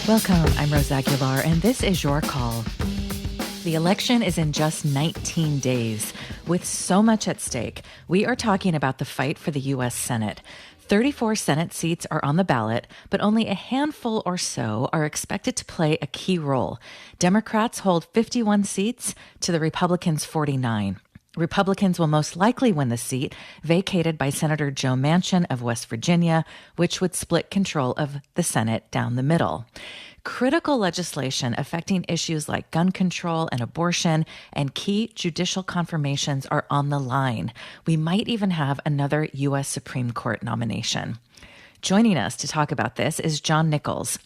Welcome, I'm Rose Aguilar, and this is Your Call. The election is in just 19 days. With so much at stake, we are talking about the fight for the U.S. Senate. 34 Senate seats are on the ballot, but only a handful or so are expected to play a key role. Democrats hold 51 seats to the Republicans' 49. Republicans will most likely win the seat vacated by Senator Joe Manchin of West Virginia, which would split control of the Senate down the middle. Critical legislation affecting issues like gun control and abortion and key judicial confirmations are on the line. We might even have another U.S. Supreme Court nomination. Joining us to talk about this is John Nichols,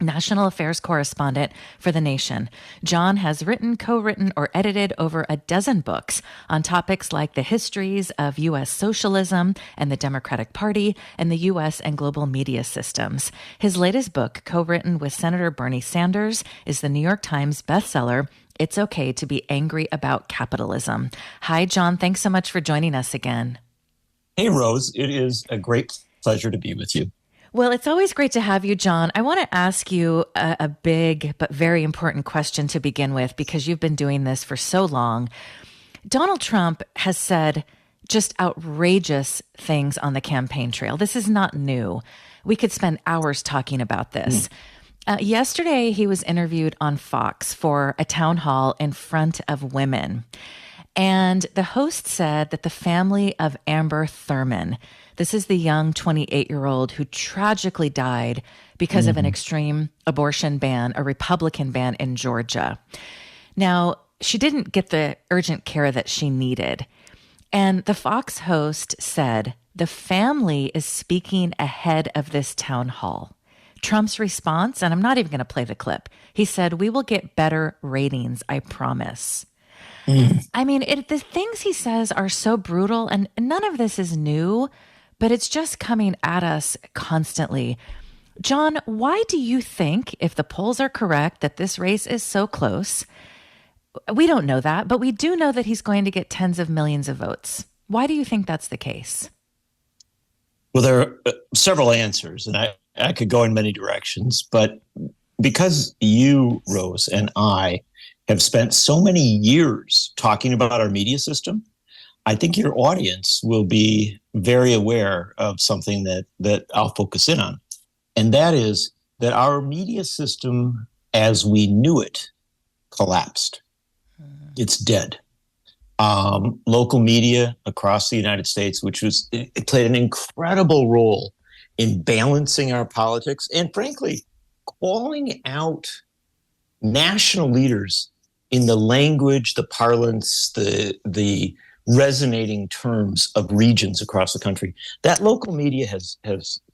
National Affairs Correspondent for The Nation. John has written, co-written, or edited over a dozen books on topics like the histories of U.S. socialism and the Democratic Party and the U.S. and global media systems. His latest book, co-written with Senator Bernie Sanders, is the New York Times bestseller, It's Okay to Be Angry About Capitalism. Hi, John. Thanks so much for joining us again. Hey, Rose. It is a great pleasure to be with you. Well, it's always great to have you, John. I want to ask you a big but very important question to begin with, because you've been doing this for so long. Donald Trump has said just outrageous things on the campaign trail. This is not new. We could spend hours talking about this. Yesterday, he was interviewed on Fox for a town hall in front of women. And the host said that the family of Amber Thurman, this is the young 28-year-old who tragically died because of an extreme abortion ban, a Republican ban in Georgia. Now, she didn't get the urgent care that she needed. And the Fox host said, the family is speaking ahead of this town hall. Trump's response, and I'm not even going to play the clip, he said, we will get better ratings, I promise. I mean, the things he says are so brutal, and none of this is new, but it's just coming at us constantly. John, why do you think, if the polls are correct, that this race is so close? We don't know that, but we do know that he's going to get tens of millions of votes. Why do you think that's the case? Well, there are several answers, and I could go in many directions, but because you, Rose, and I have spent so many years talking about our media system, I think your audience will be very aware of something that I'll focus in on. And that is that our media system, as we knew it, collapsed. It's dead. Local media across the United States, it played an incredible role in balancing our politics and, frankly, calling out national leaders in the language, the parlance, the resonating terms of regions across the country. That local media has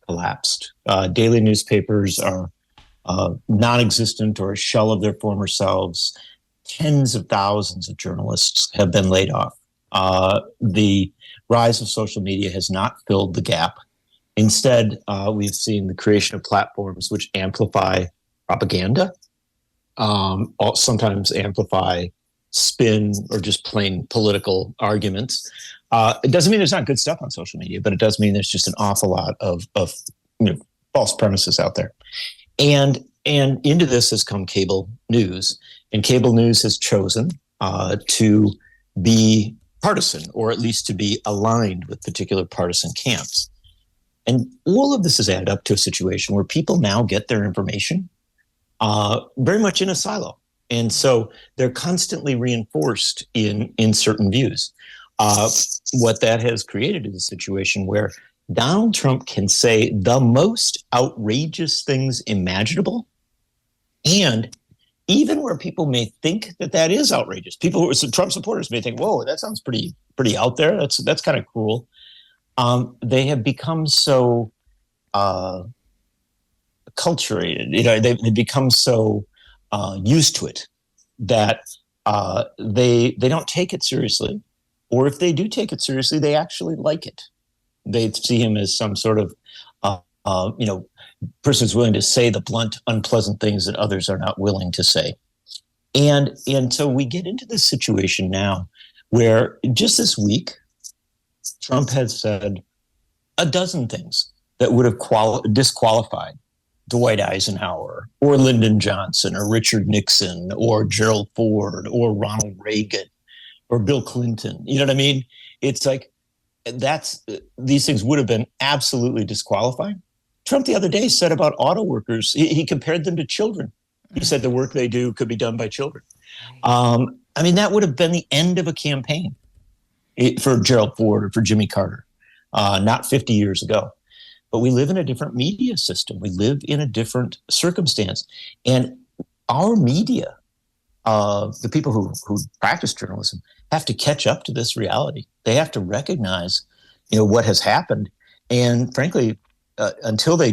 collapsed. Daily newspapers are non-existent or a shell of their former selves. Tens of thousands of journalists have been laid off. The rise of social media has not filled the gap. Instead, we've seen the creation of platforms which amplify propaganda, sometimes amplify spin or just plain political arguments. It doesn't mean there's not good stuff on social media, but it does mean there's just an awful lot of false premises out there. And into this has come cable news, and cable news has chosen to be partisan, or at least to be aligned with particular partisan camps. And all of this has added up to a situation where people now get their information very much in a silo. And so they're constantly reinforced in certain views. What that has created is a situation where Donald Trump can say the most outrageous things imaginable, and even where people may think that is outrageous. People who are Trump supporters may think, whoa, that sounds pretty out there. That's kind of cruel. They have become so acculturated. They've become so used to it that they don't take it seriously, or if they do take it seriously, they actually like it. They see him as some sort of person who's willing to say the blunt, unpleasant things that others are not willing to say. And so we get into this situation now where just this week, Trump has said a dozen things that would have disqualified Dwight Eisenhower or Lyndon Johnson or Richard Nixon or Gerald Ford or Ronald Reagan or Bill Clinton. You know what I mean? It's like these things would have been absolutely disqualifying. Trump the other day said about auto workers, he compared them to children. He said the work they do could be done by children. I mean, that would have been the end of a campaign for Gerald Ford or for Jimmy Carter, not 50 years ago. But we live in a different media system. We live in a different circumstance. And our media, the people who practice journalism, have to catch up to this reality. They have to recognize, what has happened. And frankly, until they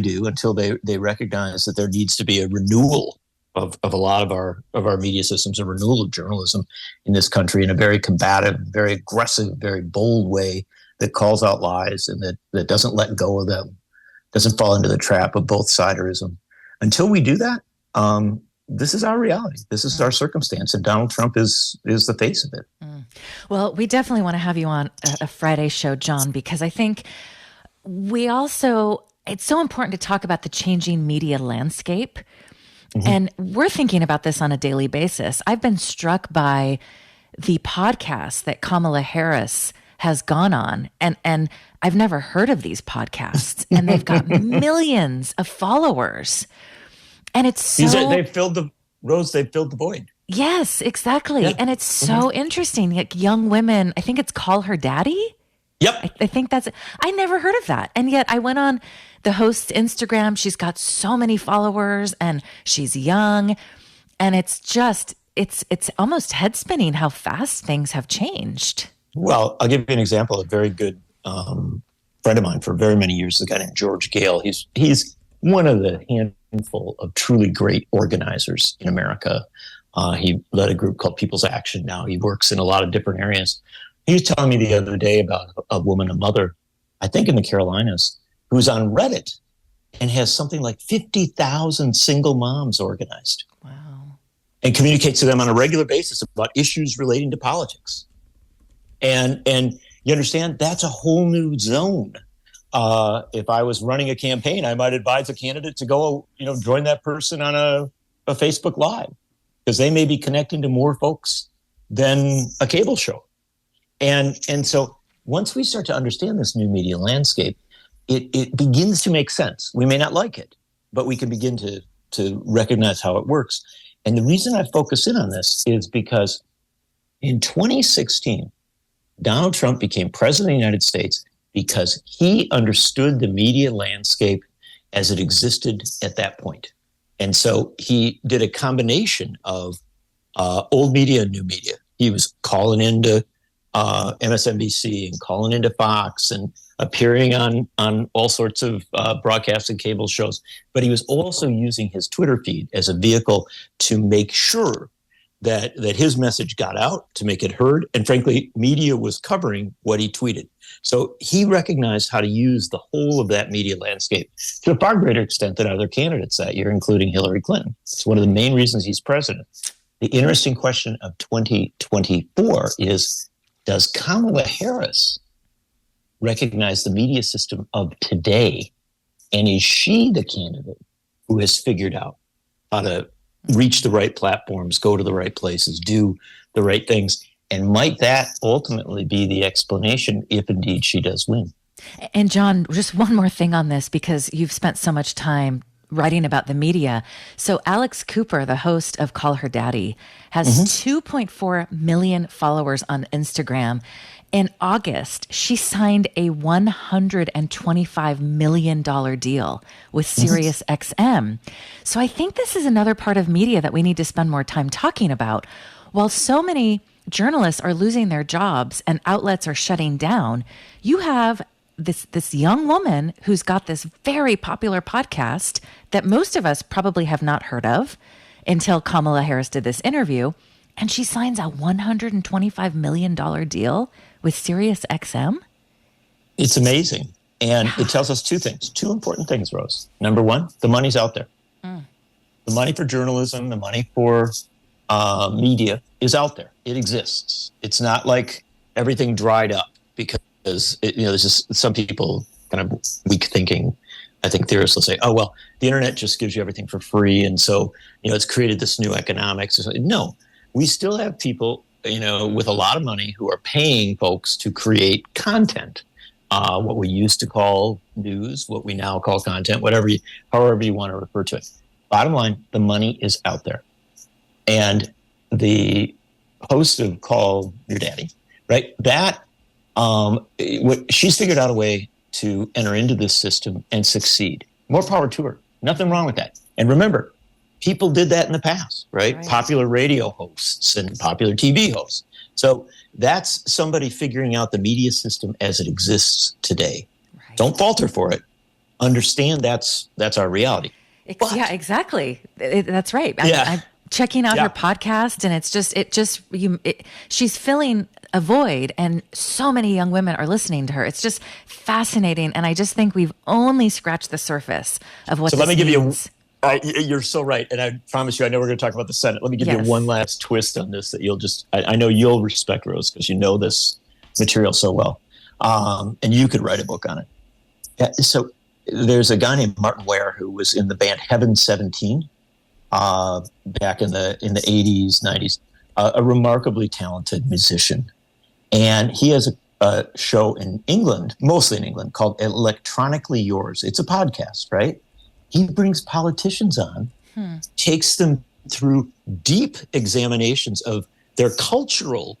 recognize that there needs to be a renewal of a lot of our media systems, a renewal of journalism in this country in a very combative, very aggressive, very bold way that calls out lies and that doesn't let go of them, doesn't fall into the trap of both siderism. Until we do that, this is our reality. This is our circumstance, and Donald Trump is the face of it. Well, we definitely want to have you on a Friday show, John, because I think it's so important to talk about the changing media landscape. Mm-hmm. And we're thinking about this on a daily basis. I've been struck by the podcast that Kamala Harris has gone on, and I've never heard of these podcasts, and they've got millions of followers. And it's so... They've filled the void. Yes, exactly. Yeah. And it's so interesting. Like young women, I think it's Call Her Daddy. Yep. I think I never heard of that. And yet I went on the host's Instagram. She's got so many followers and she's young. And it's almost head spinning how fast things have changed. Well, I'll give you an example. A very good friend of mine for very many years, a guy named George Gale. He's one of the handful of truly great organizers in America. He led a group called People's Action. Now he works in a lot of different areas. He was telling me the other day about a woman, a mother, I think in the Carolinas, who's on Reddit and has something like 50,000 single moms organized. Wow. And communicates to them on a regular basis about issues relating to politics. And you understand, that's a whole new zone. If I was running a campaign, I might advise a candidate to go, join that person on a Facebook Live, because they may be connecting to more folks than a cable show. And so once we start to understand this new media landscape, it begins to make sense. We may not like it, but we can begin to recognize how it works. And the reason I focus in on this is because in 2016, Donald Trump became president of the United States because he understood the media landscape as it existed at that point. And so he did a combination of old media and new media. He was calling into MSNBC and calling into Fox and appearing on all sorts of broadcast and cable shows. But he was also using his Twitter feed as a vehicle to make sure that his message got out, to make it heard. And frankly, media was covering what he tweeted. So he recognized how to use the whole of that media landscape to a far greater extent than other candidates that year, including Hillary Clinton. It's one of the main reasons he's president. The interesting question of 2024 is, does Kamala Harris recognize the media system of today? And is she the candidate who has figured out how to reach the right platforms, go to the right places, do the right things? And might that ultimately be the explanation if indeed she does win? And John, just one more thing on this, because you've spent so much time writing about the media. So Alex Cooper, the host of Call Her Daddy, has 2.4 million followers on Instagram. In August, she signed a $125 million deal with SiriusXM. So I think this is another part of media that we need to spend more time talking about. While so many journalists are losing their jobs and outlets are shutting down, you have this young woman who's got this very popular podcast that most of us probably have not heard of until Kamala Harris did this interview, and she signs a $125 million deal with SiriusXM. It's amazing. And it tells us two important things, Rose. Number one, the money's out there. The money for journalism, the money for media is out there. It exists. It's not like everything dried up because, there's just some people kind of weak thinking. I think theorists will say, oh, well, the internet just gives you everything for free. And so, it's created this new economics. No, we still have people, with a lot of money who are paying folks to create content. What we used to call news, what we now call content, however you want to refer to it. Bottom line, the money is out there. And the host of Call Your Daddy, right? She's figured out a way to enter into this system and succeed. More power to her. Nothing wrong with that. And remember, people did that in the past, right? Popular radio hosts and popular TV hosts. So that's somebody figuring out the media system as it exists today. Right. Don't falter for it. Understand that's our reality. Yeah, exactly. That's right. I'm checking out her podcast, and she's filling a void, and so many young women are listening to her. It's just fascinating, and I just think we've only scratched the surface of what. So let me give you. You're so right, and I promise you, I know we're going to talk about the Senate. Let me give you one last twist on this that I know you'll respect, Rose, because you know this material so well, and you could write a book on it. Yeah, so there's a guy named Martin Ware who was in the band Heaven 17 back in the 80s, 90s, a remarkably talented musician, and he has a show in England, mostly in England, called Electronically Yours. It's a podcast, right? He brings politicians on, takes them through deep examinations of their cultural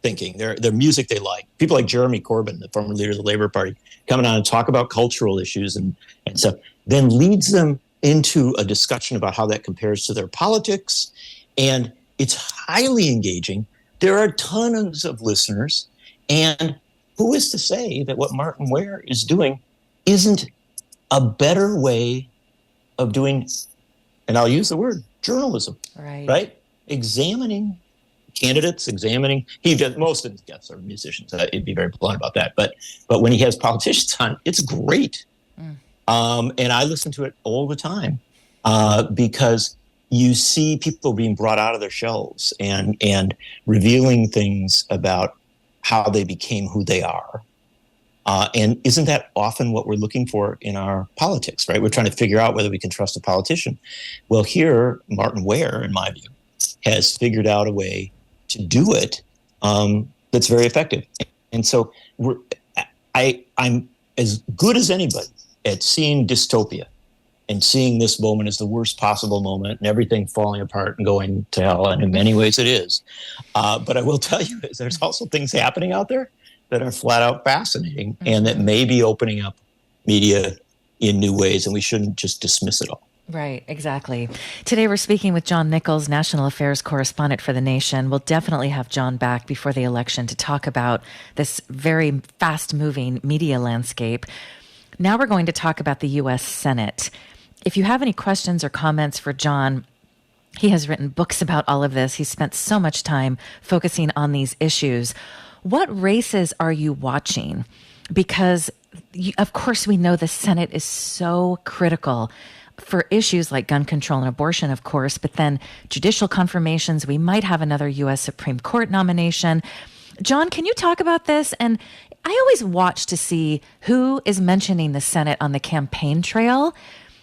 thinking, their music they like. People like Jeremy Corbyn, the former leader of the Labour Party, coming on and talk about cultural issues and stuff, then leads them into a discussion about how that compares to their politics. And it's highly engaging. There are tons of listeners. And who is to say that what Martin Ware is doing isn't a better way of doing, and I'll use the word, journalism, right? Examining candidates, he does, most of his guests are musicians. He'd be very blunt about that. But when he has politicians on, it's great. And I listen to it all the time because you see people being brought out of their shells and revealing things about how they became who they are. And isn't that often what we're looking for in our politics, right? We're trying to figure out whether we can trust a politician. Well, here, Martin Ware, in my view, has figured out a way to do it that's very effective. And so I'm as good as anybody at seeing dystopia and seeing this moment as the worst possible moment and everything falling apart and going to hell. And in many ways it is. But I will tell you, there's also things happening out there that are flat out fascinating and that may be opening up media in new ways, and we shouldn't just dismiss it all. Right, exactly. Today we're speaking with John Nichols, national affairs correspondent for The Nation. We'll definitely have John back before the election to talk about this very fast-moving media landscape. Now we're going to talk about the U.S. Senate. If you have any questions or comments for John, he has written books about all of this. He's spent so much time focusing on these issues. What races are you watching? Because, of course, we know the Senate is so critical for issues like gun control and abortion, of course, but then judicial confirmations. We might have another U.S. Supreme Court nomination. John, can you talk about this? And I always watch to see who is mentioning the Senate on the campaign trail.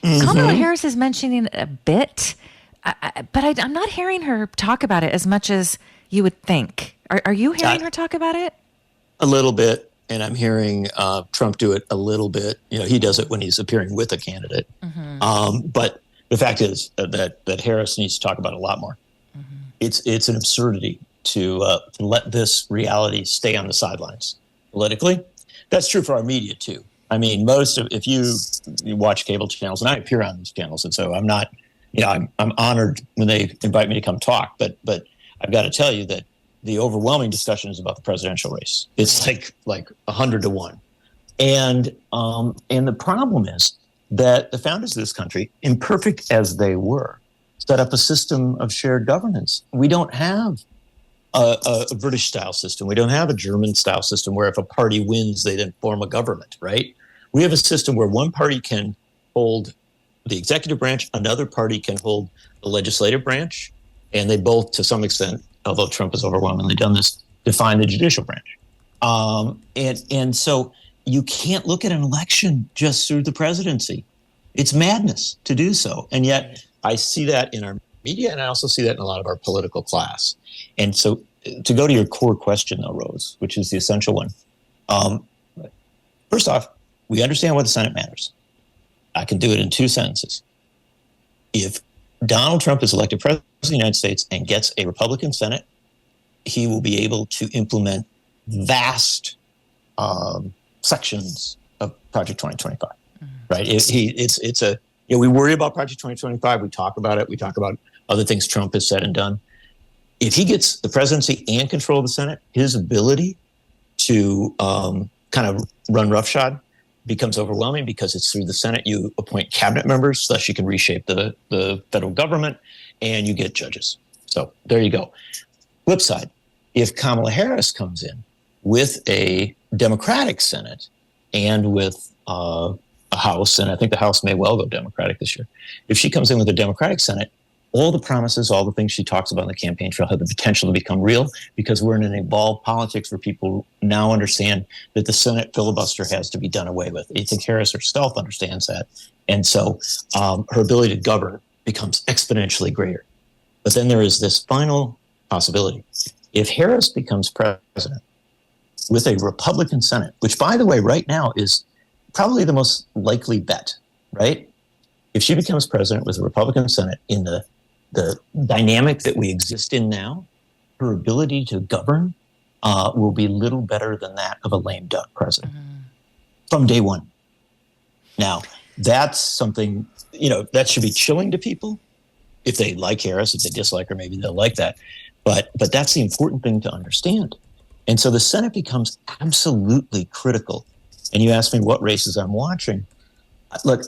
Kamala Harris is mentioning it a bit, but I'm not hearing her talk about it as much as you would think. Are you hearing her talk about it? A little bit, and I'm hearing Trump do it a little bit. He does it when he's appearing with a candidate. But the fact is that Harris needs to talk about it a lot more. It's an absurdity to let this reality stay on the sidelines politically. That's true for our media too. I mean, if you watch cable channels, and I appear on these channels, and so I'm not, I'm honored when they invite me to come talk, but I've got to tell you that the overwhelming discussion is about the presidential race. It's like 100 to 1. And the problem is that the founders of this country, imperfect as they were, set up a system of shared governance. We don't have a British style system. We don't have a German style system where if a party wins, they then form a government, right? We have a system where one party can hold the executive branch, another party can hold the legislative branch, and they both, to some extent, although Trump has overwhelmingly done this, define the judicial branch. And so you can't look at an election just through the presidency. It's madness to do so. And yet I see that in our media, and I also see that in a lot of our political class. And so to go to your core question, though, Rose, which is the essential one. First off, we understand why the Senate matters. I can do it in 2 sentences. If Donald Trump is elected president of the United States and gets a Republican Senate, he will be able to implement vast sections of Project 2025. Right? We worry about Project 2025. We talk about it. We talk about other things Trump has said and done. If he gets the presidency and control of the Senate, his ability to kind of run roughshod becomes overwhelming because it's through the Senate. You appoint cabinet members, thus you can reshape the federal government, and you get judges. So there you go. Flip side, if Kamala Harris comes in with a Democratic Senate and with a House, and I think the House may well go Democratic this year. If she comes in with a Democratic Senate, all the promises, all the things she talks about in the campaign trail have the potential to become real because we're in an evolved politics where people now understand that the Senate filibuster has to be done away with. I think Harris herself understands that. And so her ability to govern becomes exponentially greater. But then there is this final possibility. If Harris becomes president with a Republican Senate, which, by the way, right now is probably the most likely bet, right? If she becomes president with a Republican Senate in the dynamic that we exist in now, her ability to govern will be little better than that of a lame duck president from day one. Now, that's something, that should be chilling to people. If they like Harris, if they dislike her, maybe they'll like that. But that's the important thing to understand. And so the Senate becomes absolutely critical. And you asked me what races I'm watching. Look,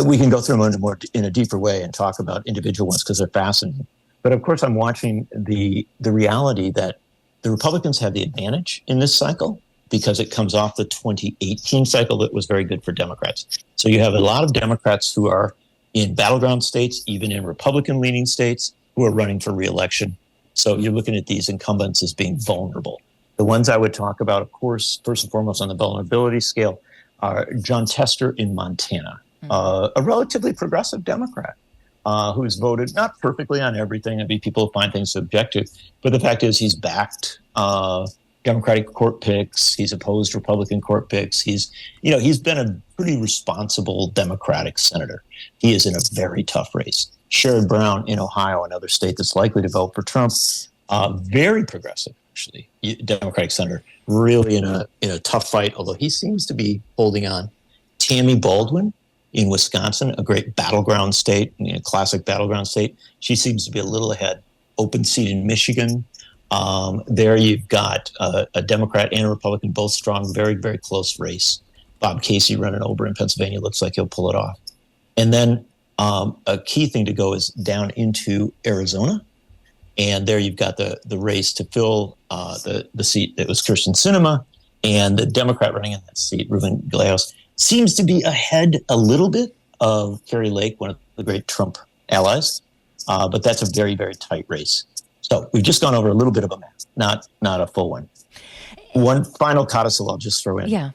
we can go through them in a deeper way and talk about individual ones because they're fascinating. But of course, I'm watching the reality that the Republicans have the advantage in this cycle because it comes off the 2018 cycle that was very good for Democrats. So you have a lot of Democrats who are in battleground states, even in Republican-leaning states, who are running for re-election. So you're looking at these incumbents as being vulnerable. The ones I would talk about, of course, first and foremost on the vulnerability scale, are John Tester in Montana, a relatively progressive Democrat who's voted not perfectly on everything. There'd be people who find things to object to. But the fact is he's backed Democratic court picks. He's opposed Republican court picks. He's been a pretty responsible Democratic senator. He is in a very tough race. Sherrod Brown in Ohio, another state that's likely to vote for Trump, very progressive, actually, Democratic senator, really in a tough fight, although he seems to be holding on. Tammy Baldwin in Wisconsin, a great battleground state, classic battleground state. She seems to be a little ahead. Open seat in Michigan. There you've got a Democrat and a Republican, both strong, very, very close race. Bob Casey running over in Pennsylvania. Looks like he'll pull it off. And then a key thing to go is down into Arizona. And there you've got the race to fill the seat that was Kirsten Sinema, and the Democrat running in that seat, Ruben Gallegos, seems to be ahead a little bit of Kari Lake, one of the great Trump allies. But that's a very, very tight race. So we've just gone over a little bit of a map, not a full one. One final codicil I'll just throw in. Yeah.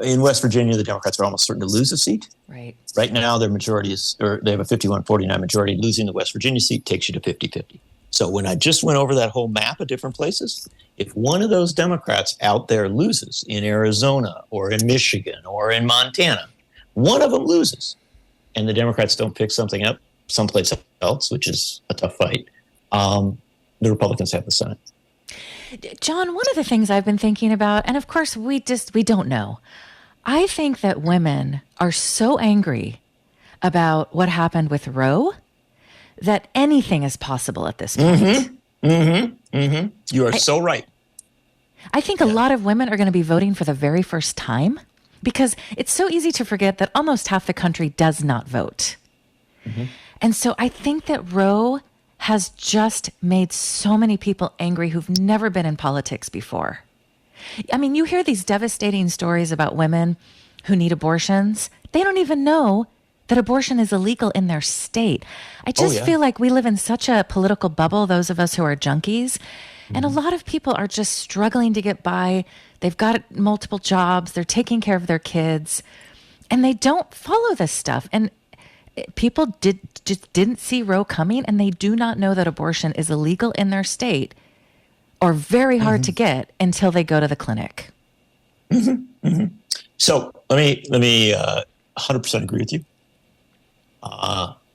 In West Virginia, the Democrats are almost certain to lose a seat. Right. Right now, their majority they have a 51-49 majority. Losing the West Virginia seat takes you to 50-50. So when I just went over that whole map of different places, if one of those Democrats out there loses in Arizona or in Michigan or in Montana, one of them loses, and the Democrats don't pick something up someplace else, which is a tough fight, the Republicans have the Senate. John, one of the things I've been thinking about, and of course we don't know, I think that women are so angry about what happened with Roe that anything is possible at this point. You are so right. I think a lot of women are going to be voting for the very first time because it's so easy to forget that almost half the country does not vote. And so I think that Roe has just made so many people angry who've never been in politics before. I mean, you hear these devastating stories about women who need abortions. They don't even know that abortion is illegal in their state. I just feel like we live in such a political bubble, those of us who are junkies. And a lot of people are just struggling to get by. They've got multiple jobs. They're taking care of their kids. And they don't follow this stuff. And people just didn't see Roe coming, and they do not know that abortion is illegal in their state or very hard to get until they go to the clinic. So let me 100% agree with you.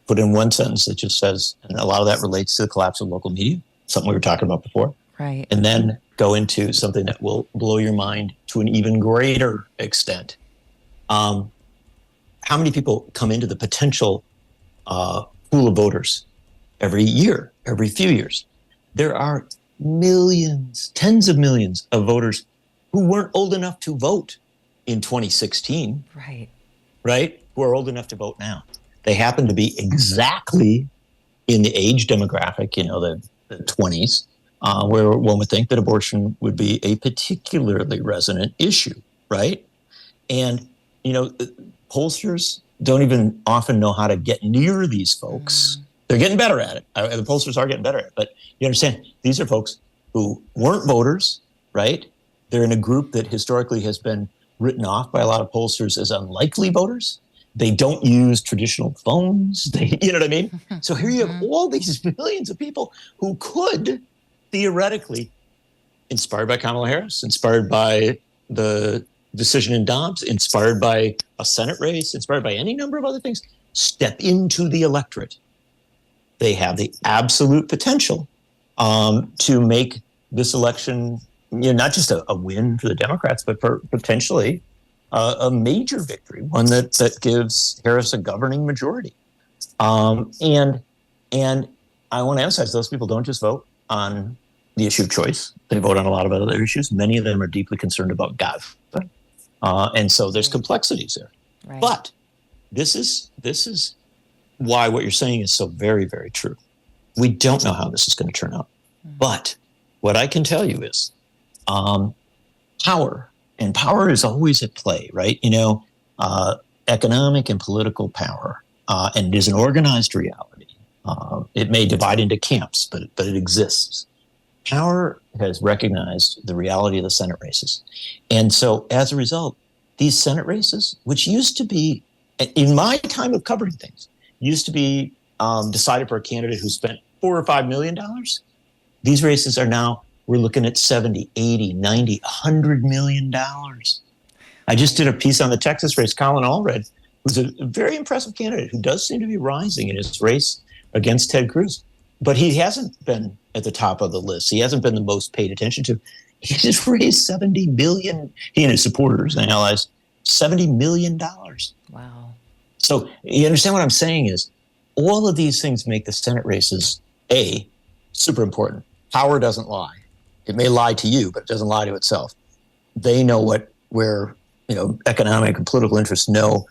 Put in one sentence that just says, and a lot of that relates to the collapse of local media, something we were talking about before. Right. And then go into something that will blow your mind to an even greater extent. How many people come into the potential pool of voters every year, every few years? There are millions, tens of millions of voters who weren't old enough to vote in 2016. Right? Who are old enough to vote now. They happen to be exactly in the age demographic, the 20s, where one would think that abortion would be a particularly resonant issue, right? And, pollsters don't even often know how to get near these folks. They're getting better at it. The pollsters are getting better at it. But you understand, these are folks who weren't voters, right? They're in a group that historically has been written off by a lot of pollsters as unlikely voters. They don't use traditional phones. You know what I mean? So here you have all these millions of people who could theoretically, inspired by Kamala Harris, inspired by the decision in Dobbs, inspired by a Senate race, inspired by any number of other things, step into the electorate. They have the absolute potential to make this election, not just a win for the Democrats, but for potentially a major victory, one that gives Harris a governing majority. And I want to emphasize, those people don't just vote on the issue of choice. They vote on a lot of other issues. Many of them are deeply concerned about GAV. And so there's complexities there. Right. But this is why what you're saying is so very, very true. We don't know how this is going to turn out. But what I can tell you is power, and power is always at play, right? Economic and political power, and it is an organized reality. It may divide into camps, but it exists. Power has recognized the reality of the Senate races. And so as a result, these Senate races, which used to be, in my time of covering things, used to be decided for a candidate who spent $4 or $5 million. These races are now, we're looking at 70, 80, 90, $100 million. I just did a piece on the Texas race. Colin Allred, who's a very impressive candidate who does seem to be rising in his race against Ted Cruz. But he hasn't been at the top of the list. He hasn't been the most paid attention to. He just raised $70 million. He and his supporters and allies, $70 million. Wow. So you understand what I'm saying is all of these things make the Senate races, super important. Power doesn't lie. It may lie to you, but it doesn't lie to itself. They know where economic and political interests know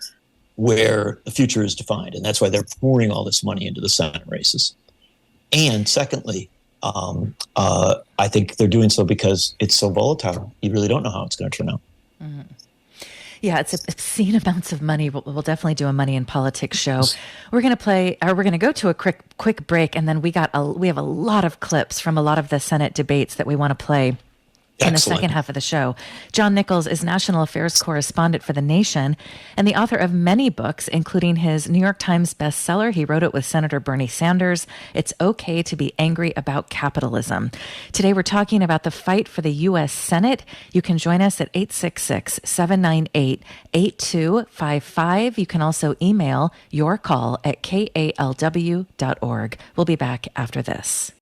where the future is defined. And that's why they're pouring all this money into the Senate races. And secondly, I think they're doing so because it's so volatile. You really don't know how it's going to turn out. Mm-hmm. Yeah, it's obscene amounts of money. We'll definitely do a money in politics show. We're going to go to a quick break, and then we have a lot of clips from a lot of the Senate debates that we want to play in the second half of the show. John Nichols is national affairs correspondent for The Nation and the author of many books, including his New York Times bestseller. He wrote it with Senator Bernie Sanders, It's Okay to Be Angry About Capitalism. Today, we're talking about the fight for the U.S. Senate. You can join us at 866-798-8255. You can also email your call at kalw.org. We'll be back after this.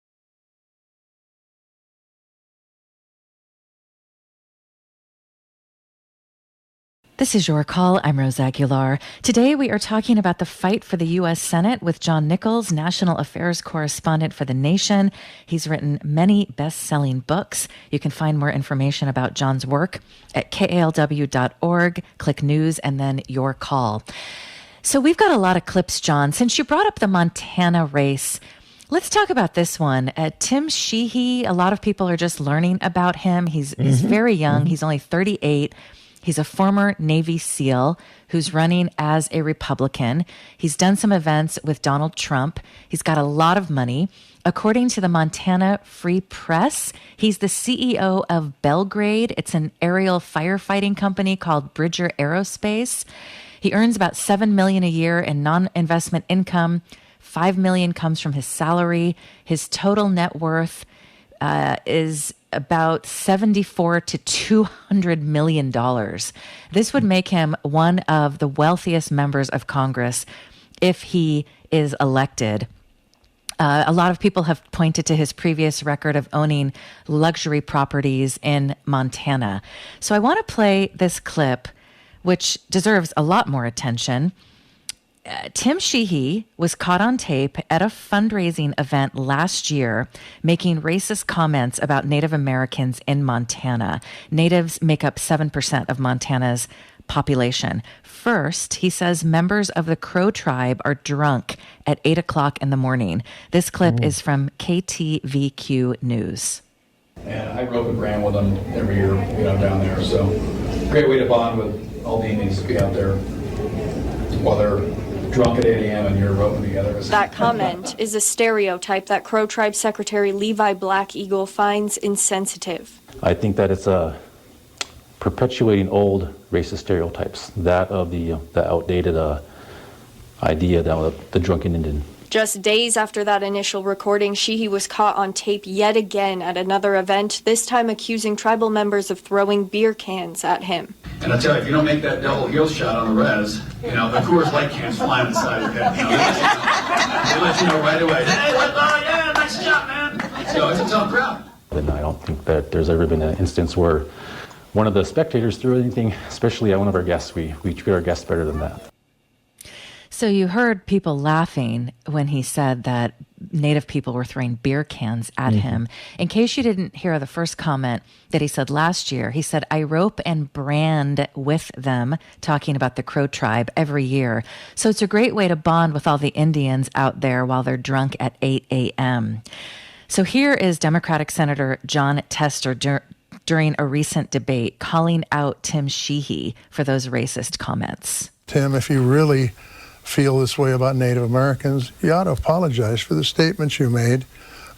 This is Your Call. I'm Rose Aguilar. Today we are talking about the fight for the U.S. Senate with John Nichols, national affairs correspondent for The Nation. He's written many best-selling books. You can find more information about John's work at kalw.org. Click news and then Your Call. So we've got a lot of clips, John. Since you brought up the Montana race, Let's talk about this one. Tim Sheehy, a lot of people are just learning about him. He's very young. He's only 38. He's a former Navy SEAL who's running as a Republican. He's done some events with Donald Trump. He's got a lot of money. According to the Montana Free Press, he's the CEO of Belgrade. It's an aerial firefighting company called Bridger Aerospace. He earns about $7 million a year in non-investment income. $5 million comes from his salary. His total net worth is about $74 to $200 million. This would make him one of the wealthiest members of Congress if he is elected. A lot of people have pointed to his previous record of owning luxury properties in Montana. So I want to play this clip, which deserves a lot more attention. Tim Sheehy was caught on tape at a fundraising event last year making racist comments about Native Americans in Montana. Natives make up 7% of Montana's population. First, he says members of the Crow tribe are drunk at 8 o'clock in the morning. This clip is from KTVQ News. And I rope and ran with them every year, down there. So great way to bond with all the Indians to be out there while they're drunk at 8 a.m. and you're roping together. That comment is a stereotype that Crow Tribe Secretary Levi Black Eagle finds insensitive. I think that it's perpetuating old racist stereotypes, that of the outdated idea that the drunken Indian. Just days after that initial recording, Sheehy was caught on tape yet again at another event, this time accusing tribal members of throwing beer cans at him. And I tell you, if you don't make that double heel shot on the res, the Coors Light cans flying inside your head. They let you know right away. Hey, yeah, nice shot, man. So it's a tough crowd. And I don't think that there's ever been an instance where one of the spectators threw anything, especially at one of our guests. We treat our guests better than that. So you heard people laughing when he said that Native people were throwing beer cans at him. In case you didn't hear the first comment that he said last year, he said, I rope and brand with them, talking about the Crow tribe every year. So it's a great way to bond with all the Indians out there while they're drunk at 8 a.m. So here is Democratic Senator Jon Tester during a recent debate calling out Tim Sheehy for those racist comments. Tim, if you really feel this way about Native Americans, you ought to apologize for the statements you made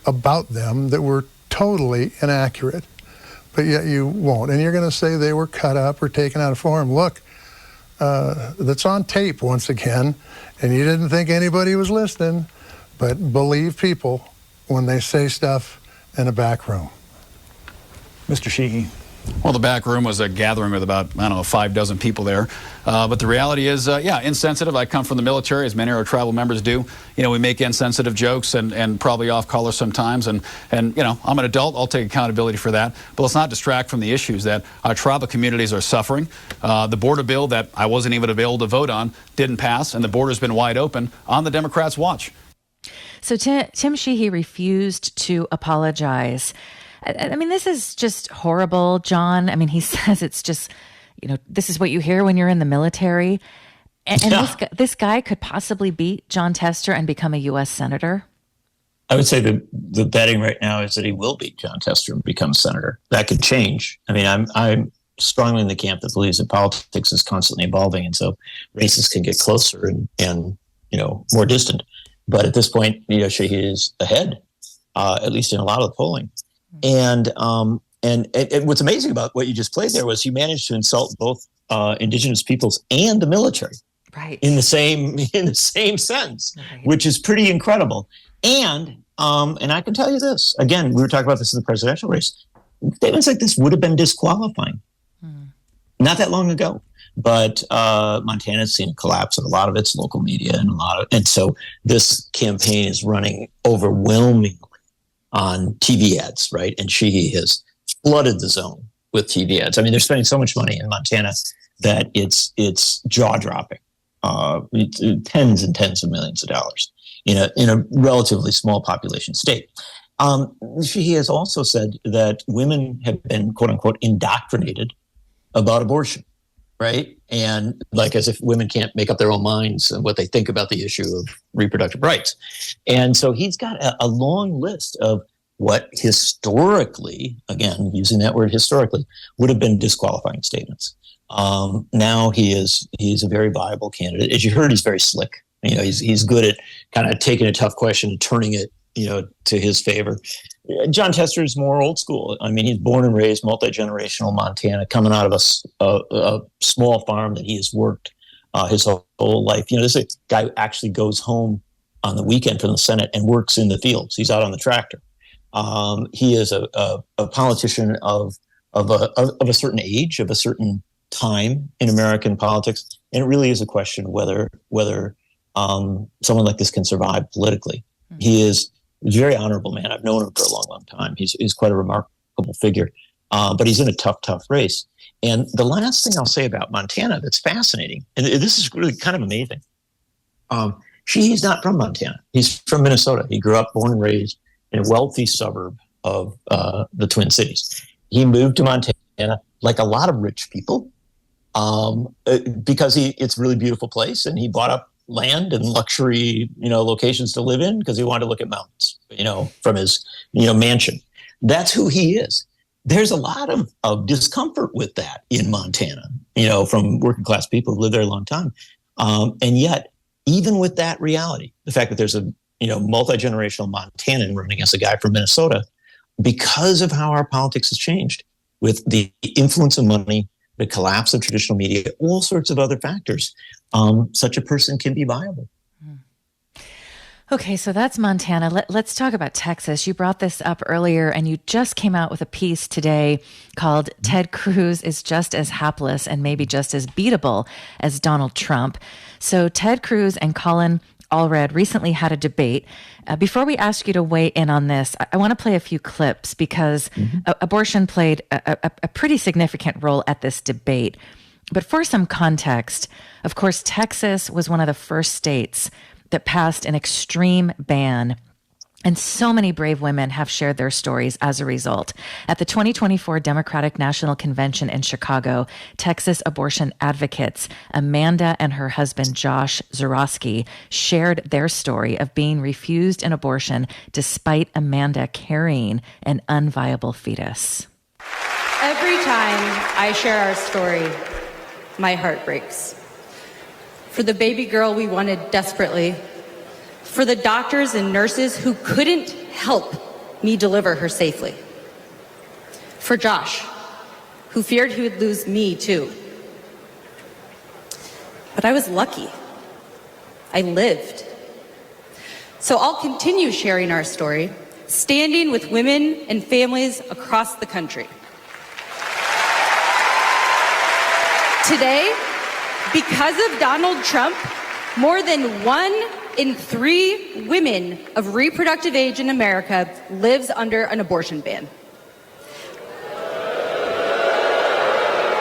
about them that were totally inaccurate, but yet you won't. And you're going to say they were cut up or taken out of form. Look, that's on tape once again, and you didn't think anybody was listening, but believe people when they say stuff in a back room. Mr. Sheehy. Well, the back room was a gathering with about, 6 people there. But the reality is, insensitive. I come from the military, as many of our tribal members do. We make insensitive jokes and probably off color sometimes. And I'm an adult. I'll take accountability for that. But let's not distract from the issues that our tribal communities are suffering. The border bill that I wasn't even available to vote on didn't pass, and the border's been wide open on the Democrats' watch. So Tim Sheehy refused to apologize. I mean, this is just horrible, John. I mean, he says it's just, this is what you hear when you're in the military. And this guy could possibly beat Jon Tester and become a U.S. senator. I would say the betting right now is that he will beat Jon Tester and become senator. That could change. I mean, I'm strongly in the camp that believes that politics is constantly evolving, and so races can get closer and more distant. But at this point, Sheehy is ahead, at least in a lot of the polling. And what's amazing about what you just played there was he managed to insult both indigenous peoples and the military, right, in the same sentence, right, which is pretty incredible. And I can tell you this again, we were talking about this in the presidential race. Statements like this would have been disqualifying not that long ago. But Montana's seen a collapse in a lot of its local media, and so this campaign is running overwhelmingly on TV ads, right? And Sheehy has flooded the zone with TV ads. I mean, they're spending so much money in Montana that it's jaw-dropping. Tens and tens of millions of dollars in a relatively small population state. Sheehy has also said that women have been, quote unquote, indoctrinated about abortion, right? and like as if women can't make up their own minds and what they think about the issue of reproductive rights. And so he's got a long list of what historically, again, using that word historically, would have been disqualifying statements. Now he's a very viable candidate. As you heard, he's very slick. He's good at kind of taking a tough question and turning it, to his favor. Jon Tester is more old school. I mean, he's born and raised multi-generational Montana, coming out of a small farm that he has worked his whole life. This is a guy who actually goes home on the weekend from the Senate and works in the fields. He's out on the tractor. He is a politician of a certain age, of a certain time in American politics, and it really is a question whether someone like this can survive politically. He is a very honorable man. I've known him for a long, long time. He's quite a remarkable figure, but he's in a tough race. And the last thing I'll say about Montana that's fascinating, and this is really kind of amazing. He's not from Montana. He's from Minnesota. He grew up, born and raised in a wealthy suburb of the Twin Cities. He moved to Montana like a lot of rich people because it's a really beautiful place, and he bought up land and luxury, locations to live in because he wanted to look at mountains, from his, mansion. That's who he is. There's a lot of discomfort with that in Montana, from working class people who live there a long time. And yet, even with that reality, the fact that there's a multi-generational Montanan running against a guy from Minnesota, because of how our politics has changed with the influence of money, the collapse of traditional media, all sorts of other factors, such a person can be viable. Okay, so that's Montana. Let's talk about Texas. You brought this up earlier, and you just came out with a piece today called Ted Cruz is just as hapless and maybe just as beatable as Donald Trump. So Ted Cruz and Colin Allred recently had a debate. Before we ask you to weigh in on this, I want to play a few clips because abortion played a pretty significant role at this debate. But for some context, of course, Texas was one of the first states that passed an extreme ban, and so many brave women have shared their stories as a result. At the 2024 Democratic National Convention in Chicago, Texas abortion advocates Amanda and her husband Josh Zarowski shared their story of being refused an abortion despite Amanda carrying an unviable fetus. Every time I share our story, my heart breaks. For the baby girl we wanted desperately, for the doctors and nurses who couldn't help me deliver her safely, for Josh, who feared he would lose me too. But I was lucky. I lived. So I'll continue sharing our story, standing with women and families across the country. Today, because of Donald Trump, more than 1 in 3 women of reproductive age in America lives under an abortion ban.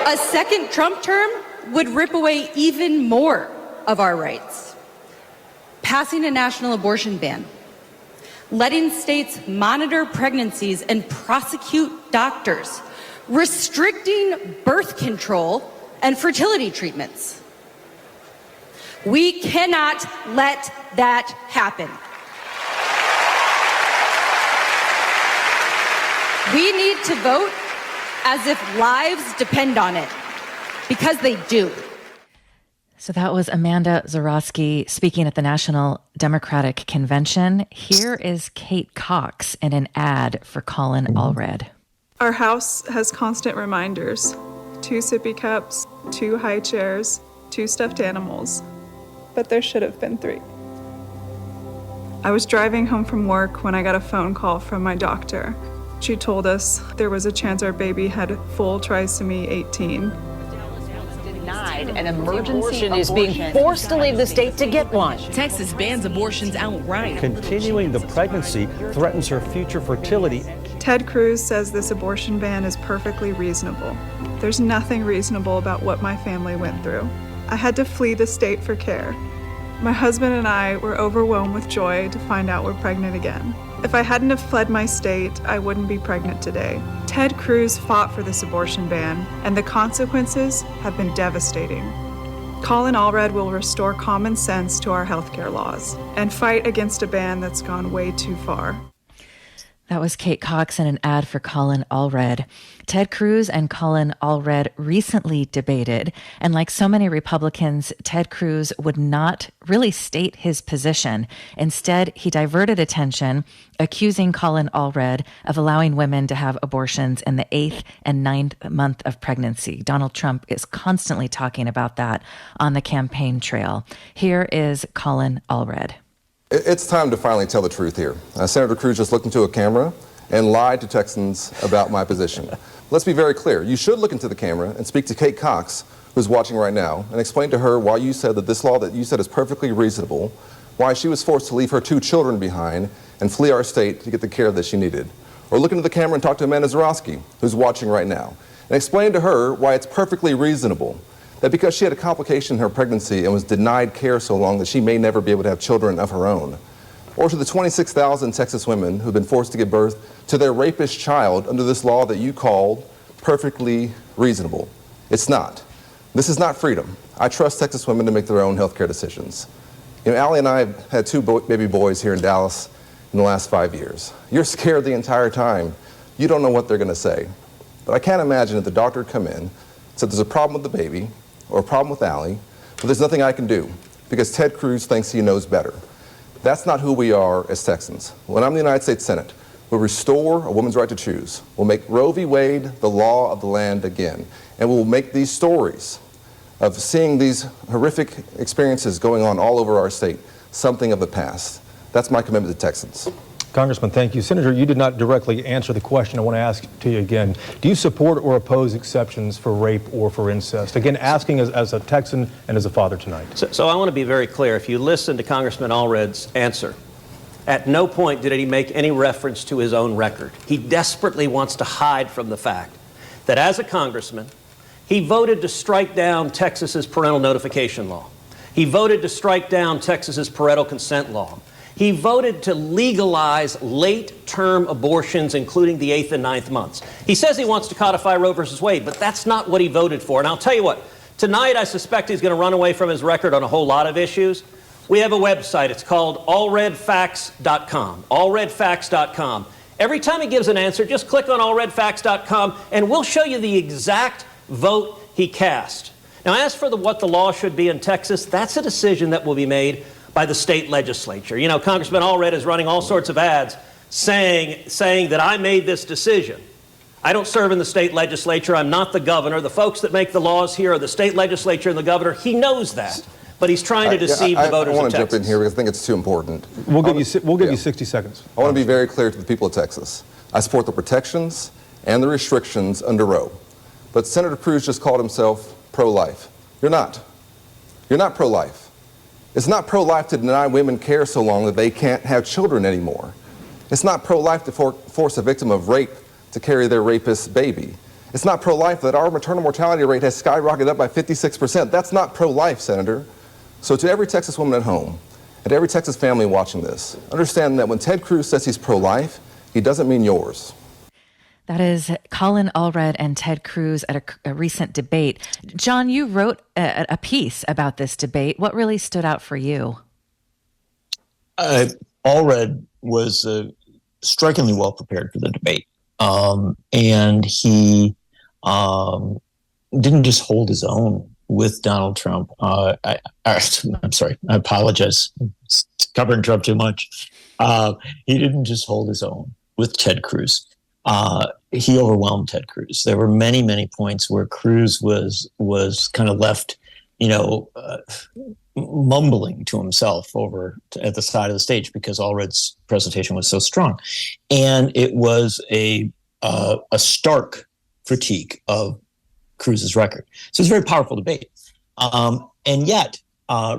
A second Trump term would rip away even more of our rights. Passing a national abortion ban, letting states monitor pregnancies and prosecute doctors, restricting birth control and fertility treatments. We cannot let that happen. We need to vote as if lives depend on it, because they do. So that was Amanda Zarowski speaking at the National Democratic Convention. Here is Kate Cox in an ad for Colin Allred. Our house has constant reminders. 2 sippy cups, 2 high chairs, 2 stuffed animals. But there should have been 3. I was driving home from work when I got a phone call from my doctor. She told us there was a chance our baby had full trisomy 18. Denied an emergency is being forced to leave the state to get one. Texas bans abortions outright. Continuing the pregnancy threatens her future fertility. Ted Cruz says this abortion ban is perfectly reasonable. There's nothing reasonable about what my family went through. I had to flee the state for care. My husband and I were overwhelmed with joy to find out we're pregnant again. If I hadn't have fled my state, I wouldn't be pregnant today. Ted Cruz fought for this abortion ban, and the consequences have been devastating. Colin Allred will restore common sense to our healthcare laws and fight against a ban that's gone way too far. That was Kate Cox in an ad for Colin Allred. Ted Cruz and Colin Allred recently debated, and like so many Republicans, Ted Cruz would not really state his position. Instead, he diverted attention, accusing Colin Allred of allowing women to have abortions in the 8th and 9th month of pregnancy. Donald Trump is constantly talking about that on the campaign trail. Here is Colin Allred. It's time to finally tell the truth here. Senator Cruz just looked into a camera and lied to Texans about my position. Let's be very clear. You should look into the camera and speak to Kate Cox, who's watching right now, and explain to her why you said that this law that you said is perfectly reasonable, why she was forced to leave her 2 children behind and flee our state to get the care that she needed. Or look into the camera and talk to Amanda Zarowski, who's watching right now, and explain to her why it's perfectly reasonable that because she had a complication in her pregnancy and was denied care so long that she may never be able to have children of her own. Or to the 26,000 Texas women who've been forced to give birth to their rapist child under this law that you called perfectly reasonable. It's not. This is not freedom. I trust Texas women to make their own healthcare decisions. You know, Allie and I have had 2 baby boys here in Dallas in the last 5 years. You're scared the entire time. You don't know what they're gonna say. But I can't imagine if the doctor would come in, said there's a problem with the baby, or a problem with Allie, but there's nothing I can do because Ted Cruz thinks he knows better. That's not who we are as Texans. When I'm in the United States Senate, we'll restore a woman's right to choose. We'll make Roe v. Wade the law of the land again. And we'll make these stories of seeing these horrific experiences going on all over our state something of the past. That's my commitment to Texans. Congressman, thank you. Senator, you did not directly answer the question. I want to ask to you again. Do you support or oppose exceptions for rape or for incest? Again, asking as a Texan and as a father tonight. So I want to be very clear. If you listen to Congressman Allred's answer, at no point did he make any reference to his own record. He desperately wants to hide from the fact that as a congressman, he voted to strike down Texas's parental notification law. He voted to strike down Texas's parental consent law. He voted to legalize late-term abortions, including the 8th and 9th months. He says he wants to codify Roe versus Wade, but that's not what he voted for. And I'll tell you what, tonight I suspect he's going to run away from his record on a whole lot of issues. We have a website. It's called allredfacts.com, allredfacts.com. Every time he gives an answer, just click on allredfacts.com, and we'll show you the exact vote he cast. Now, as for what the law should be in Texas, that's a decision that will be made by the state legislature. You know, Congressman Allred is running all sorts of ads saying that I made this decision. I don't serve in the state legislature. I'm not the governor. The folks that make the laws here are the state legislature and the governor. He knows that, but he's trying to deceive the voters of Texas. I want to jump in here because I think it's too important. We'll give you 60 seconds. I want to be very clear to the people of Texas. I support the protections and the restrictions under Roe. But Senator Cruz just called himself pro-life. You're not. You're not pro-life. It's not pro-life to deny women care so long that they can't have children anymore. It's not pro-life to force a victim of rape to carry their rapist baby. It's not pro-life that our maternal mortality rate has skyrocketed up by 56%. That's not pro-life, Senator. So to every Texas woman at home and to every Texas family watching this, understand that when Ted Cruz says he's pro-life, he doesn't mean yours. That is Colin Allred and Ted Cruz at a recent debate. John, you wrote a piece about this debate. What really stood out for you? Allred was strikingly well prepared for the debate. And he didn't just hold his own with Donald Trump. I'm sorry, I apologize. It's covering Trump too much. He didn't just hold his own with Ted Cruz. He overwhelmed Ted Cruz. There were many, many points where Cruz was kind of left, mumbling to himself over at the side of the stage because Allred's presentation was so strong, and it was a stark critique of Cruz's record. So it's a very powerful debate, and yet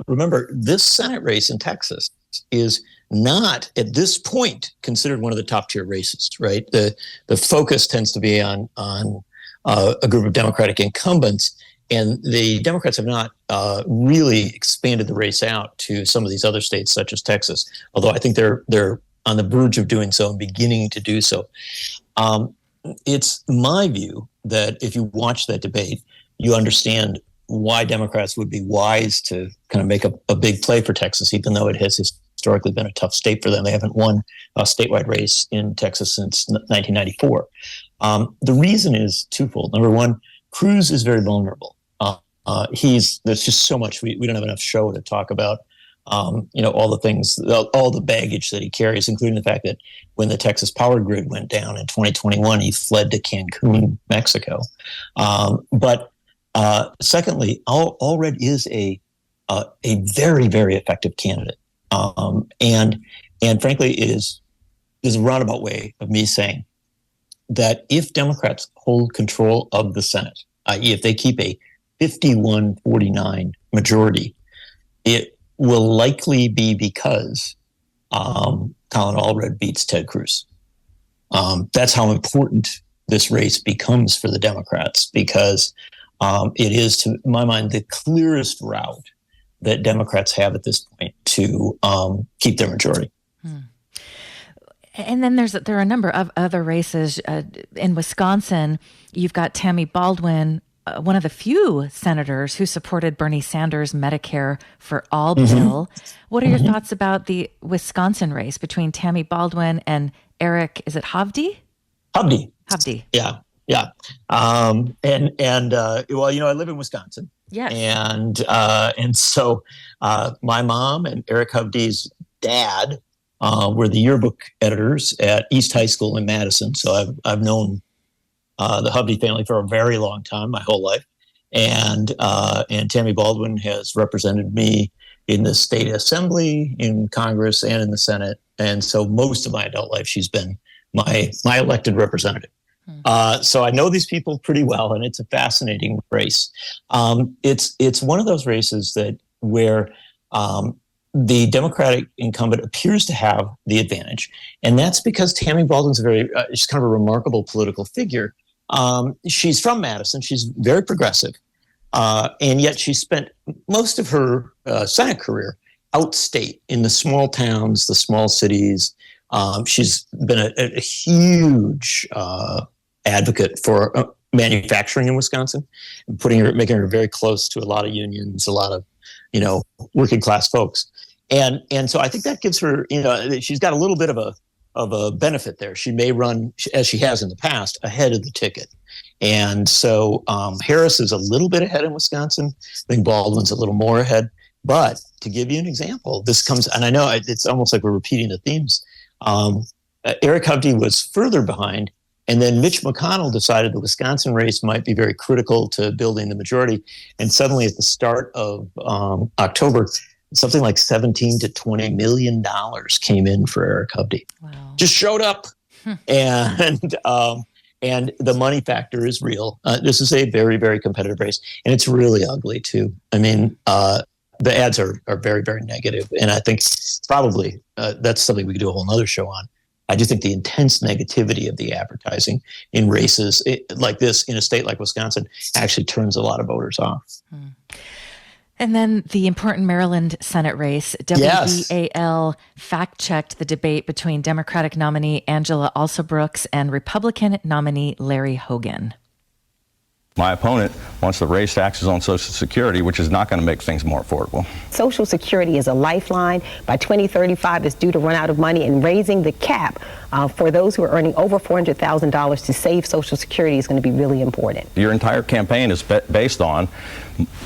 remember this Senate race in Texas is not at this point considered one of the top tier races, right? The focus tends to be on a group of Democratic incumbents, and the Democrats have not really expanded the race out to some of these other states, such as Texas. Although I think they're on the verge of doing so and beginning to do so. It's my view that if you watch that debate, you understand why Democrats would be wise to kind of make a big play for Texas, even though it has historically been a tough state for them. They haven't won a statewide race in Texas since 1994. The reason is twofold. Number one, Cruz is very vulnerable. There's just so much. We don't have enough show to talk about, all the things, all the baggage that he carries, including the fact that when the Texas power grid went down in 2021, he fled to Cancun, Mexico. But secondly, Allred is a very, very effective candidate. And frankly, it is a roundabout way of me saying that if Democrats hold control of the Senate, i.e. if they keep a 51-49 majority, it will likely be because Colin Allred beats Ted Cruz. That's how important this race becomes for the Democrats, because it is, to my mind, the clearest route that Democrats have at this point to keep their majority. And then there are a number of other races. In Wisconsin, you've got Tammy Baldwin, one of the few senators who supported Bernie Sanders' Medicare for All bill. What are your thoughts about the Wisconsin race between Tammy Baldwin and Eric, is it Hovde? Hovde. Yeah. Well, I live in Wisconsin. Yes. And so my mom and Eric Hovde's dad were the yearbook editors at East High School in Madison. So I've known the Hovde family for a very long time, my whole life. And Tammy Baldwin has represented me in the state assembly, in Congress, and in the Senate. And so most of my adult life, she's been my elected representative. So I know these people pretty well, and it's a fascinating race. It's one of those races where the Democratic incumbent appears to have the advantage, and that's because Tammy Baldwin's she's kind of a remarkable political figure. She's from Madison. She's very progressive, and yet she spent most of her Senate career outstate in the small towns, the small cities. She's been a huge advocate for manufacturing in Wisconsin, making her very close to a lot of unions, a lot of working class folks, and so I think that gives her she's got a little bit of a benefit there. She may run, as she has in the past, ahead of the ticket, and so Harris is a little bit ahead in Wisconsin. I think Baldwin's a little more ahead. But to give you an example, this comes, and I know it's almost like we're repeating the themes. Eric Hovde was further behind, and then Mitch McConnell decided the Wisconsin race might be very critical to building the majority. And suddenly at the start of October, something like $17 to $20 million came in for Eric Hovde. Wow. Just showed up. And the money factor is real. This is a very, very competitive race, and it's really ugly too. I mean, the ads are very, very negative. And I think probably that's something we could do a whole nother show on. I do think the intense negativity of the advertising in races like this in a state like Wisconsin actually turns a lot of voters off. And then the important Maryland Senate race, WBAL fact-checked the debate between Democratic nominee Angela Alsobrooks and Republican nominee Larry Hogan. My opponent wants to raise taxes on Social Security, which is not going to make things more affordable. Social Security is a lifeline. By 2035, it's due to run out of money, and raising the cap for those who are earning over $400,000 to save Social Security is going to be really important. Your entire campaign is based on,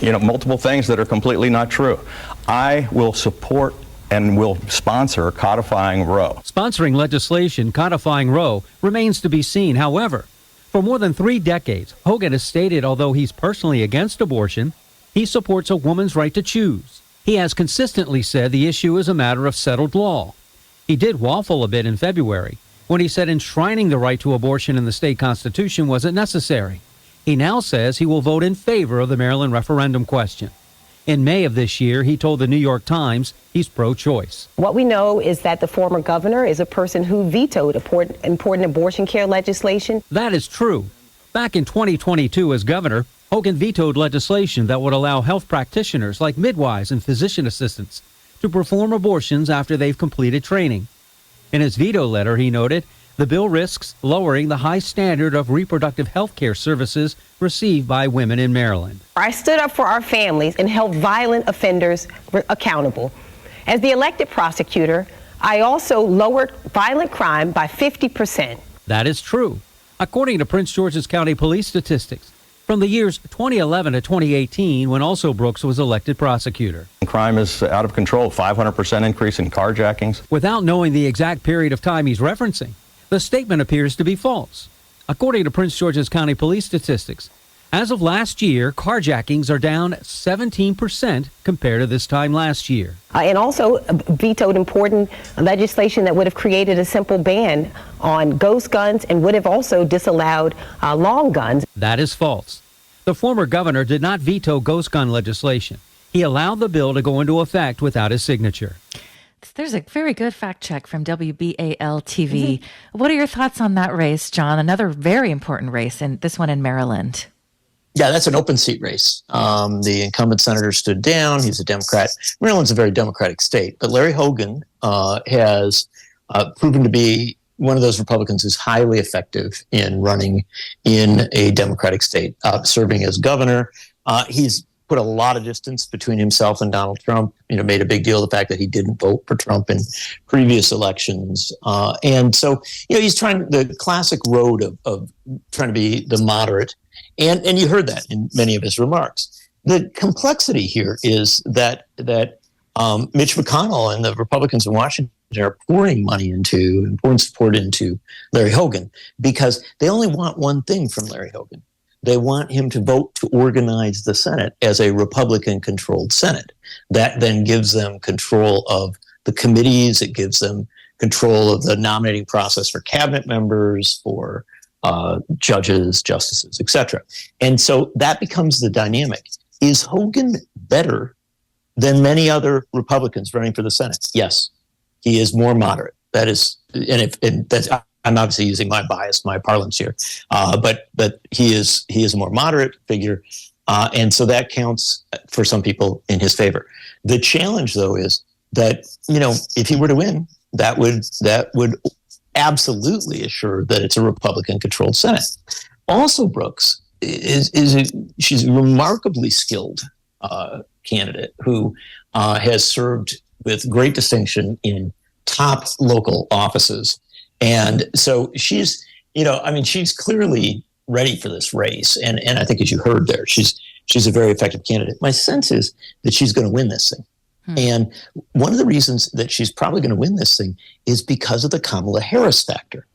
multiple things that are completely not true. I will support and will sponsor codifying Roe. Sponsoring legislation codifying Roe remains to be seen. However, for more than 3 decades, Hogan has stated although he's personally against abortion, he supports a woman's right to choose. He has consistently said the issue is a matter of settled law. He did waffle a bit in February when he said enshrining the right to abortion in the state constitution wasn't necessary. He now says he will vote in favor of the Maryland referendum question. In May of this year, he told the New York Times he's pro-choice. What we know is that the former governor is a person who vetoed important abortion care legislation. That is true. Back in 2022 as governor, Hogan vetoed legislation that would allow health practitioners like midwives and physician assistants to perform abortions after they've completed training. In his veto letter, he noted, The bill risks lowering the high standard of reproductive health care services received by women in Maryland. I stood up for our families and held violent offenders accountable. As the elected prosecutor, I also lowered violent crime by 50%. That is true, according to Prince George's County Police statistics from the years 2011 to 2018, when also Brooks was elected prosecutor. Crime is out of control, 500% increase in carjackings. Without knowing the exact period of time he's referencing, the statement appears to be false. According to Prince George's County Police statistics, as of last year, carjackings are down 17% compared to this time last year. And also vetoed important legislation that would have created a simple ban on ghost guns and would have also disallowed long guns. That is false. The former governor did not veto ghost gun legislation. He allowed the bill to go into effect without his signature. There's a very good fact check from WBAL TV. What are your thoughts on that race, John? Another very important race, and this one in Maryland. Yeah, that's an open seat race. The incumbent senator stood down. He's a Democrat. Maryland's a very Democratic state, but Larry Hogan has proven to be one of those Republicans who's highly effective in running in a Democratic state, serving as governor. He's put a lot of distance between himself and Donald Trump, made a big deal of the fact that he didn't vote for Trump in previous elections. And so, he's trying the classic road of trying to be the moderate. And you heard that in many of his remarks. The complexity here is that Mitch McConnell and the Republicans in Washington are pouring support into Larry Hogan because they only want one thing from Larry Hogan. They want him to vote to organize the Senate as a Republican-controlled Senate. That then gives them control of the committees. It gives them control of the nominating process for cabinet members, for judges, justices, etc. And so that becomes the dynamic. Is Hogan better than many other Republicans running for the Senate? Yes, he is more moderate. That is, I'm obviously using my bias, my parlance here, but he is a more moderate figure, and so that counts for some people in his favor. The challenge, though, is that if he were to win, that would absolutely assure that it's a Republican-controlled Senate. Also, Brooks she's a remarkably skilled candidate who has served with great distinction in top local offices. And so she's clearly ready for this race. And I think, as you heard there, she's a very effective candidate. My sense is that she's going to win this thing. And one of the reasons that she's probably going to win this thing is because of the Kamala Harris factor.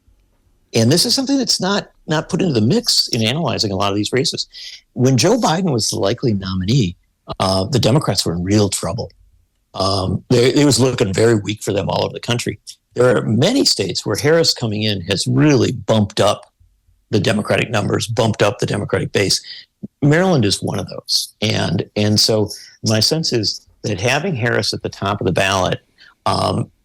And this is something that's not put into the mix in analyzing a lot of these races. When Joe Biden was the likely nominee, the Democrats were in real trouble. It was looking very weak for them all over the country. There are many states where Harris coming in has really bumped up the Democratic numbers, bumped up the Democratic base. Maryland is one of those. And so my sense is that having Harris at the top of the ballot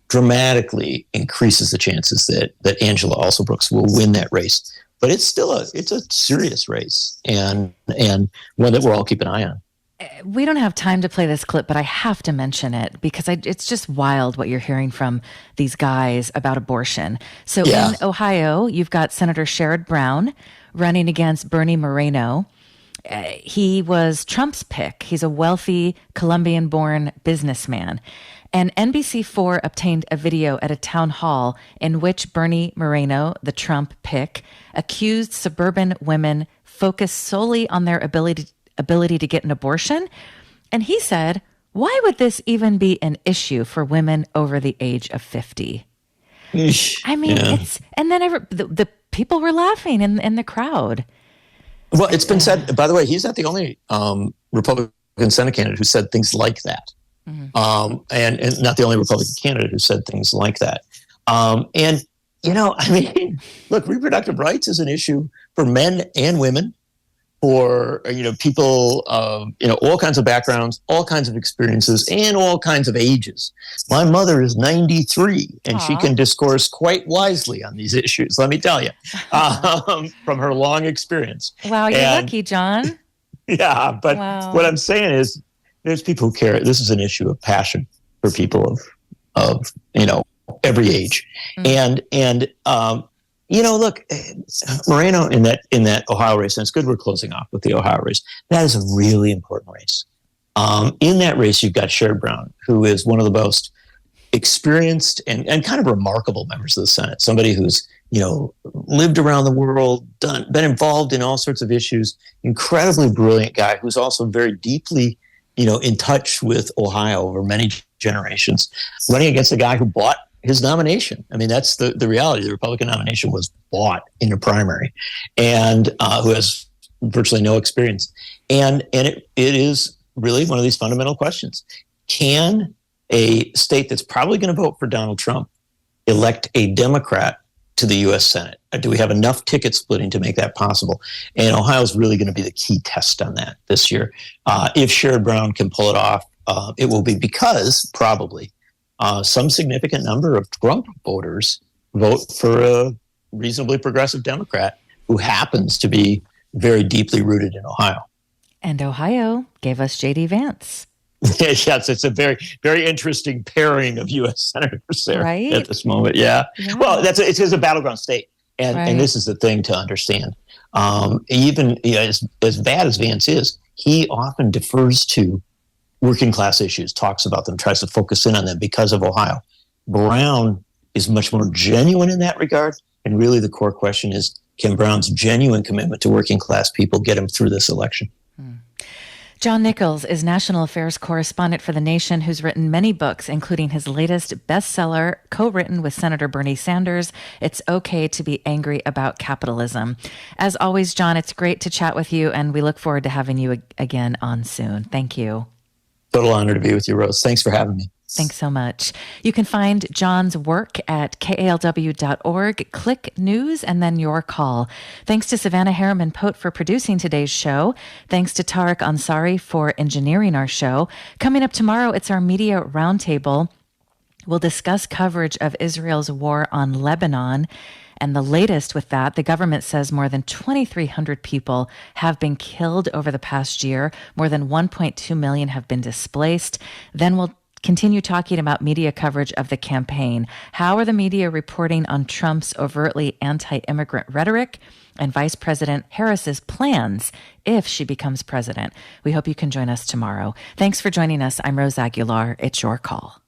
dramatically increases the chances that Angela Alsobrooks will win that race. But it's still a serious race and one that we're all keeping an eye on. We don't have time to play this clip, but I have to mention it because it's just wild what you're hearing from these guys about abortion. So in Ohio, you've got Senator Sherrod Brown running against Bernie Moreno. He was Trump's pick. He's a wealthy Colombian-born businessman. And NBC4 obtained a video at a town hall in which Bernie Moreno, the Trump pick, accused suburban women focused solely on their ability to get an abortion. And he said, why would this even be an issue for women over the age of 50? I mean, and then the people were laughing in the crowd. Well, it's been said, by the way, he's not the only Republican Senate candidate who said things like that. Mm-hmm. And not the only Republican candidate who said things like that. Look, reproductive rights is an issue for men and women, for people all kinds of backgrounds, all kinds of experiences, and all kinds of ages. My mother is 93, and she can discourse quite wisely on these issues, let me tell you, from her long experience. Wow, you're lucky, John. Yeah, but what I'm saying is there's people who care. This is an issue of passion for people of every age. Mm-hmm. And Look, Moreno in that Ohio race, and it's good we're closing off with the Ohio race. That is a really important race. In that race, you've got Sherrod Brown, who is one of the most experienced and kind of remarkable members of the Senate. Somebody who's lived around the world, been involved in all sorts of issues. Incredibly brilliant guy who's also very deeply, in touch with Ohio over many generations, running against a guy who bought his nomination. I mean, that's the reality. The Republican nomination was bought in a primary, and who has virtually no experience. And it is really one of these fundamental questions. Can a state that's probably going to vote for Donald Trump elect a Democrat to the U.S. Senate? Do we have enough ticket splitting to make that possible? And Ohio is really going to be the key test on that this year. If Sherrod Brown can pull it off, it will be because probably some significant number of Trump voters vote for a reasonably progressive Democrat who happens to be very deeply rooted in Ohio. And Ohio gave us J.D. Vance. Yes, it's a very, very interesting pairing of U.S. senators there at this moment. Yeah. Well, it's a battleground state, and this is the thing to understand. Even as bad as Vance is, he often defers to working class issues, talks about them, tries to focus in on them because of Ohio. Brown is much more genuine in that regard, and really the core question is, can Brown's genuine commitment to working class people get him through this election? John Nichols is national affairs correspondent for The Nation, who's written many books, including his latest bestseller, co-written with Senator Bernie Sanders, It's Okay to Be Angry About Capitalism. As always, John, it's great to chat with you, and we look forward to having you again on soon. Thank you. Total honor to be with you, Rose. Thanks for having me. Thanks so much. You can find John's work at kalw.org. Click news and then your call. Thanks to Savannah Harriman-Pote for producing today's show. Thanks to Tariq Ansari for engineering our show. Coming up tomorrow, it's our Media Roundtable. We'll discuss coverage of Israel's war on Lebanon. And the latest with that, the government says more than 2,300 people have been killed over the past year. More than 1.2 million have been displaced. Then we'll continue talking about media coverage of the campaign. How are the media reporting on Trump's overtly anti-immigrant rhetoric and Vice President Harris's plans if she becomes president? We hope you can join us tomorrow. Thanks for joining us. I'm Rose Aguilar. It's your call.